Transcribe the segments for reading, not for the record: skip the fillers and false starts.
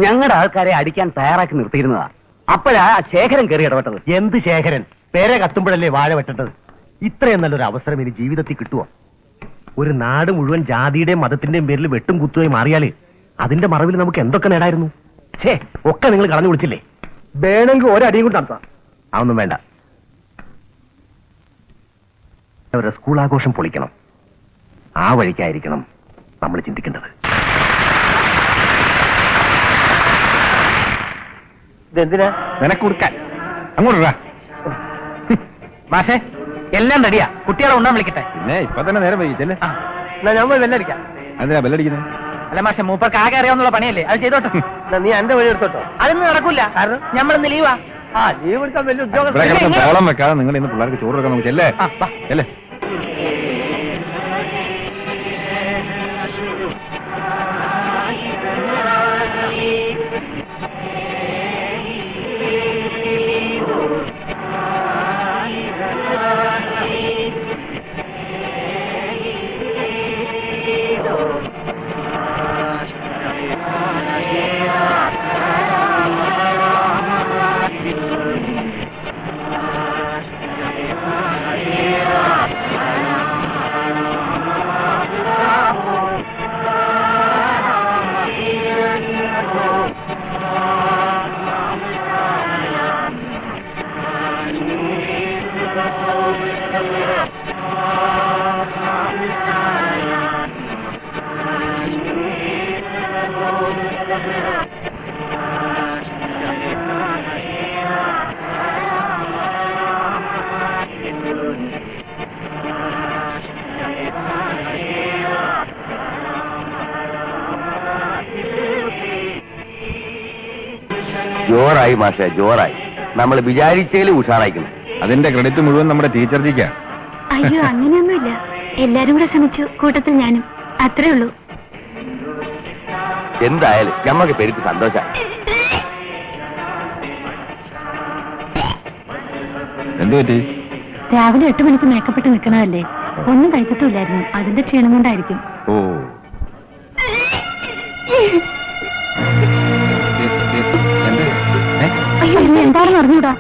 ഞങ്ങളുടെ ആൾക്കാരെ അടിക്കാൻ തയ്യാറാക്കി നിർത്തിയിരുന്നതാ. അപ്പോഴാ ശേഖരൻ കയറി ഇടപെട്ടത്. എന്ത് ശേഖരൻ? പേരെ കത്തുമ്പോഴല്ലേ വാഴ വെട്ടേണ്ടത്. ഇത്രയും നല്ലൊരു അവസരം ഇനി ജീവിതത്തിൽ കിട്ടുമോ? ഒരു നാട് മുഴുവൻ ജാതിയുടെയും മതത്തിന്റെയും പേരിൽ വെട്ടും കുത്തുമായി മാറിയാല് അതിന്റെ മറവിൽ നമുക്ക് എന്തൊക്കെ നേടായിരുന്നു. ഛേ, ഒക്കെ നിങ്ങൾ കളഞ്ഞു വിളിച്ചില്ലേ? വേണമെങ്കിൽ ഒരടിയും കൊണ്ട് നടത്താം. അതൊന്നും വേണ്ട. അവരുടെ സ്കൂൾ ആഘോഷം പൊളിക്കണം. ആ വഴിക്കായിരിക്കണം നമ്മൾ ചിന്തിക്കേണ്ടത്. ഇതെന്തിനാ? നിനക്ക് കൊടുക്കാൻ. അങ്ങോട്ട് മാഷേ, എല്ലാം റെഡിയാ. കുട്ടികളെ ഉണ്ടാൻ വിളിക്കട്ടെ. പിന്നെ ഇപ്പൊ തന്നെ നേരം വൈകിച്ചല്ലേ? ഞാൻ പോയി ബെല്ലടിക്കാം. എന്തിനാ ബെല്ലടിക്കുന്നത്? അല്ല മാഷെ, മൂപ്പർക്ക് ആകെ അറിയാവുന്ന പണിയല്ലേ, അത് ചെയ്തോട്ടെ. നീ എന്റെ വഴി എടുത്തോട്ടോ. അതൊന്നും നടക്കൂല. കാരണം ഞമ്മളിന്ന് ലീവാ. ലീവ് എടുക്കാൻ വലിയ ഉദ്യോഗം ബഹളം വെക്കാതെ നിങ്ങൾ ഇന്ന് പിള്ളേർക്ക് ചോറ് എടുക്കാൻ നമുക്ക് ചെല്ലേ. അല്ലേ? ജോറായി മാഷേ, ജോറായി. നമ്മൾ വിചാരിച്ചതിലും ഉഷാറായിക്കുന്നു. അതിന്റെ ക്രെഡിറ്റ് മുഴുവൻ നമ്മുടെ ടീച്ചർജിക്കാ. അയ്യോ, അങ്ങനെയൊന്നുമില്ല. എല്ലാരും കൂടെ ശ്രമിച്ചു, കൂട്ടത്തിൽ ഞാനും. അത്രേ ഉള്ളൂ. എന്തായാലും ഞമ്മക്ക് പെരുത്ത് സന്തോഷം. എന്തു പറ്റി? രാവിലെ 8 മണിക്ക് മേക്കപ്പെട്ട് നിൽക്കണമല്ലേ, ഒന്നും കഴിച്ചിട്ടില്ലായിരുന്നു. അതിന്റെ ക്ഷീണം കൊണ്ടായിരിക്കും. ഓ, അയ്യോ, ഇന്ന് എന്താണെന്ന് അറിഞ്ഞൂടാ.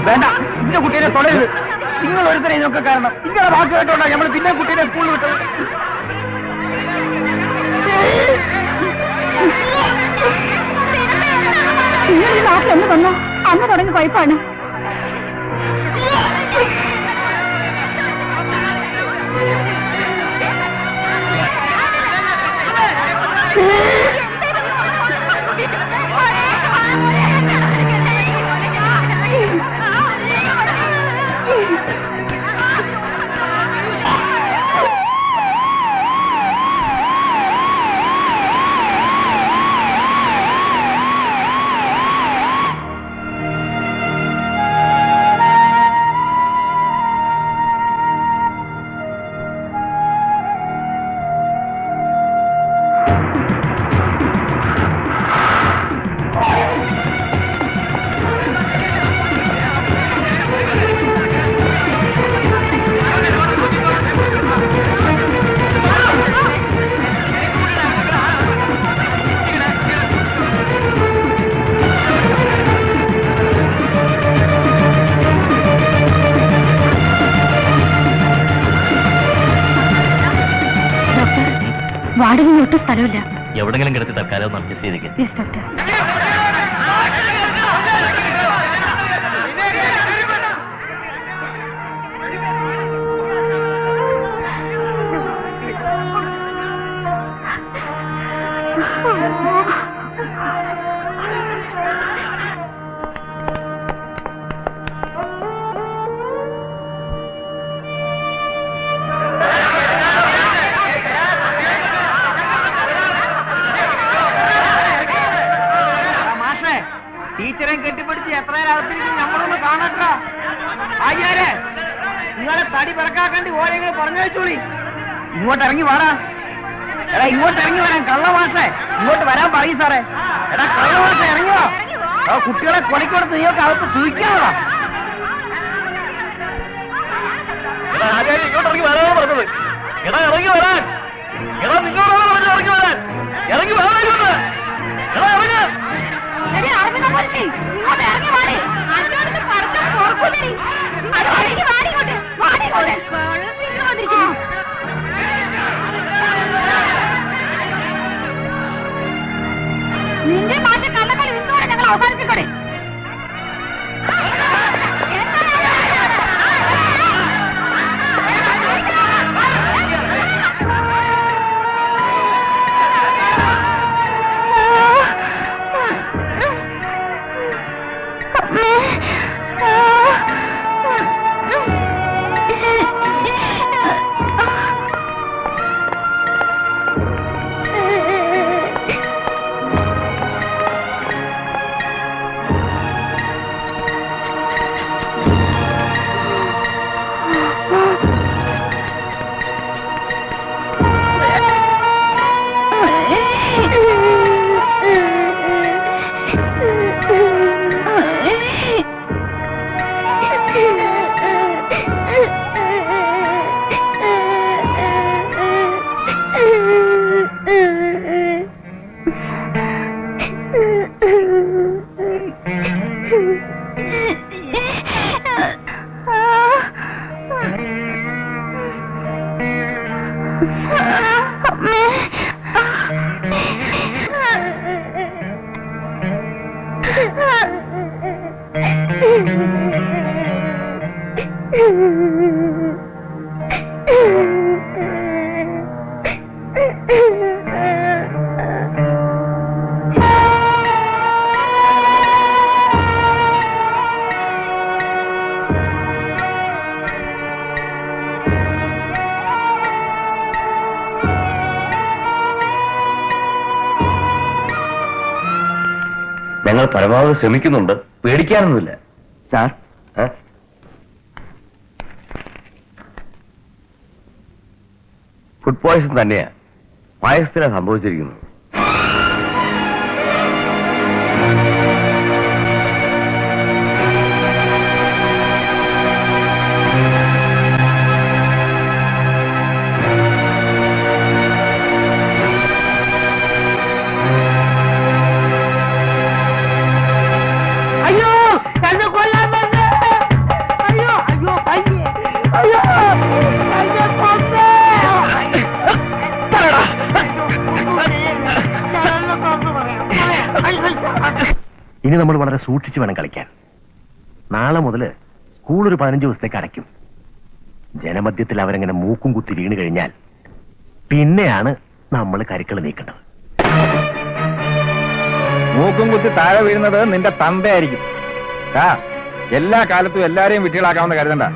വേണ്ട, ഇന്റെ കുട്ടീനെ തൊടരുത്. നിങ്ങൾ ഒരുത്തരെ ഇതൊക്കെ കാരണം. നിങ്ങളെ വാക്ക് കേട്ടോണ്ടാ നമ്മൾ പിന്നെ കുട്ടീനെ സ്കൂളിൽ വിട്ടത്. നിങ്ങൾ ഈ നാട്ടിൽ എന്ന് വന്നോ അന്ന് തുടങ്ങി കുഴപ്പമാണ്. വാടകയിൽ ഒട്ടും സ്ഥലമില്ല. എവിടെങ്കിലും കിടത്തി തൽക്കാലം അഡ്ജസ്റ്റ് ചെയ്തേക്ക്. Yes doctor. ടീച്ചറെ കെട്ടിപ്പിടിച്ച് എത്ര നേരത്തിരിക്കും നമ്മളൊന്ന് കാണാത്ര. ആര്യാരെ, നിങ്ങളെ തടി പിറക്കാക്കേണ്ടി ഓരെങ്കിലും പറഞ്ഞു വെച്ചോളി. ഇങ്ങോട്ട് ഇറങ്ങി വാടാ. എടാ ഇങ്ങോട്ട് ഇറങ്ങി വരാൻ കള്ളമാഷേ, ഇങ്ങോട്ട് വരാൻ പറയും സാറേ. എടാ കള്ളമാഷേ ഇറങ്ങിയോ? കുട്ടികളെ കൊലക്കൊടുത്ത് നീയൊക്കെ അകത്ത് സൂക്ഷിക്കാമോ? ഇങ്ങോട്ട് ഇറങ്ങി വരാനാണ് പറഞ്ഞത്. എടാ ഇറങ്ങി വരാൻ. എടാ നിങ്ങളോട് പറഞ്ഞു ഇറങ്ങി വരാൻ. ഇറങ്ങി വരാൻ. എടാ ഇറങ്ങി. നിന്റെ ഭാഷ കള്ളക്കളി നിന്നോടെ ഞങ്ങൾ അവസാനിപ്പിക്കണേ. ഞങ്ങൾ പരമാവധി ശ്രമിക്കുന്നുണ്ട്, പേടിക്കാനൊന്നുമില്ല. സാർ ഫുഡ് പോയ്സൺ തന്നെയാ, പായസത്തിലാണ് സംഭവിച്ചിരിക്കുന്നത്. അയ്യോ എന്നെ കൊല്ലാൻ വന്നേ. അയ്യോ അയ്യോ അയ്യേ അയ്യോ എന്നെ കൊന്നേ. ഇനി നമ്മൾ വളരെ സൂക്ഷിച്ചു വേണം കളിക്കാൻ. നാളെ മുതൽ സ്കൂൾ ഒരു 15 ദിവസത്തേക്ക് അടയ്ക്കും. ജനമധ്യത്തിൽ അവരെങ്ങനെ മൂക്കും കുത്തി വീണ് കഴിഞ്ഞാൽ പിന്നെയാണ് നമ്മൾ കരുക്കൾ നീക്കേണ്ടത്. മൂക്കും കുത്തി താഴെ വീഴുന്നത് നിന്റെ തന്തയായിരിക്കും. എല്ലാ കാലത്തും എല്ലാരെയും വിട്ടികളാക്കാമെന്ന് കരുതണ്ട.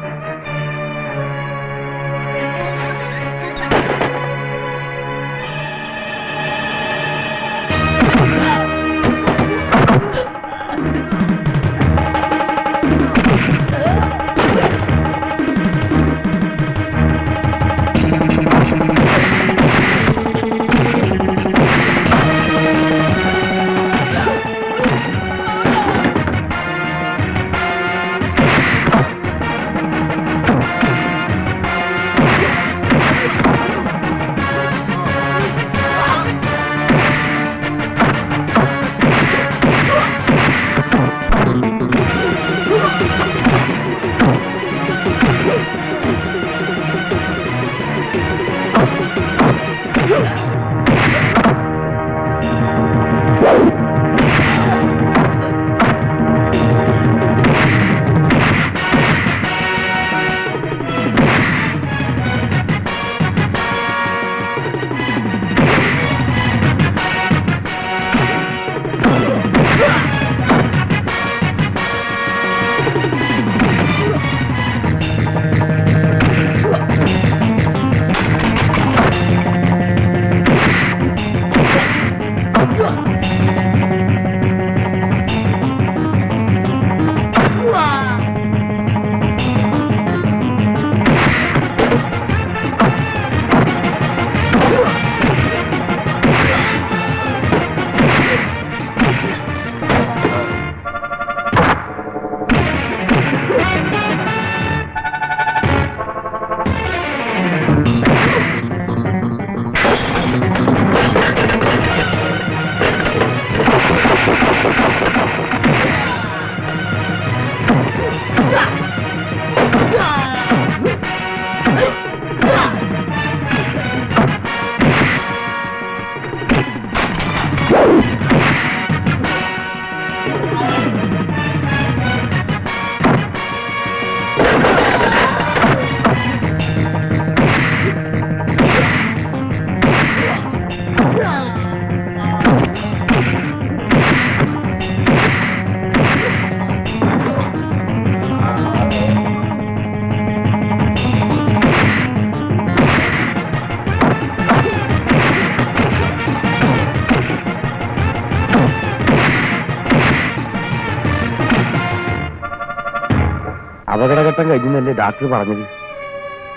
അപകടഘട്ടം കഴിഞ്ഞല്ലേ ഡോക്ടർ പറഞ്ഞത്.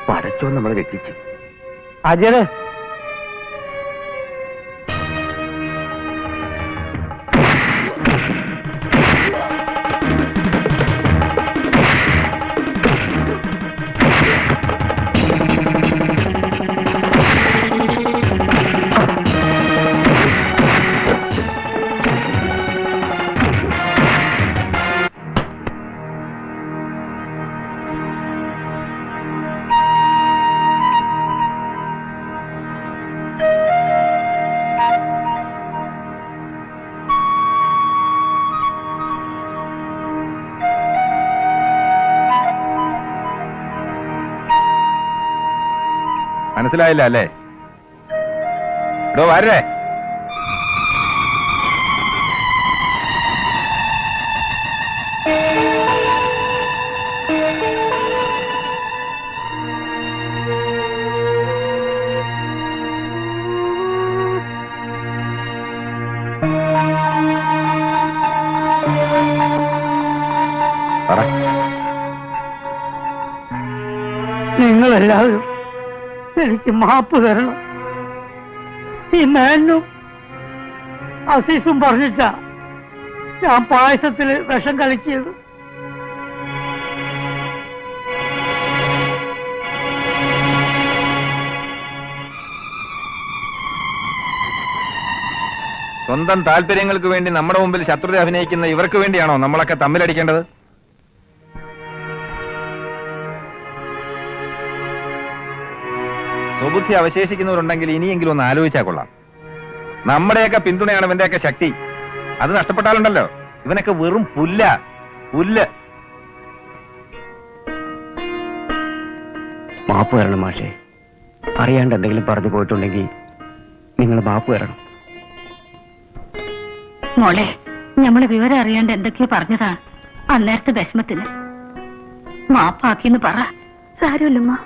പടച്ചോൻ നമ്മളെ രക്ഷിച്ചു. അജയ് മനസ്സിലായില്ല അല്ലേ? ഇടോ വരേ. നിങ്ങളെല്ലാവരും എനിക്ക് മാപ്പ് തരണം. ഈ മാനും അസീസും പറഞ്ഞിട്ടാ ഞാൻ പായസത്തില് വിഷം കളിച്ചത്. സ്വന്തം താല്പര്യങ്ങൾക്ക് വേണ്ടി നമ്മുടെ മുമ്പിൽ ശത്രുത അഭിനയിക്കുന്ന ഇവർക്ക് വേണ്ടിയാണോ നമ്മളൊക്കെ തമ്മിലടിക്കേണ്ടത്? സ്വബുദ്ധി അവശേഷിക്കുന്നവരുണ്ടെങ്കിൽ ഇനിയെങ്കിലും ഒന്ന് ആലോചിച്ചാൽ കൊള്ളാം. നമ്മുടെയൊക്കെ പിന്തുണയാണ് ഇവന്റെയൊക്കെ ശക്തി. അത് നഷ്ടപ്പെട്ടാലുണ്ടല്ലോ ഇവനൊക്കെ വെറും പുല്ല്. മാപ്പ് തരണം മാഷേ. അറിയാണ്ട് എന്തെങ്കിലും പറഞ്ഞു പോയിട്ടുണ്ടെങ്കിൽ നിങ്ങൾ മാപ്പ് തരണം. മോളെ, ഞമ്മള് വിവരം അറിയാണ്ട് എന്തൊക്കെയോ പറഞ്ഞതാ. അന്നേരത്തെ വിഷമത്തിന് മാപ്പാക്കിന്ന് പറ. സാരമില്ലമ്മ.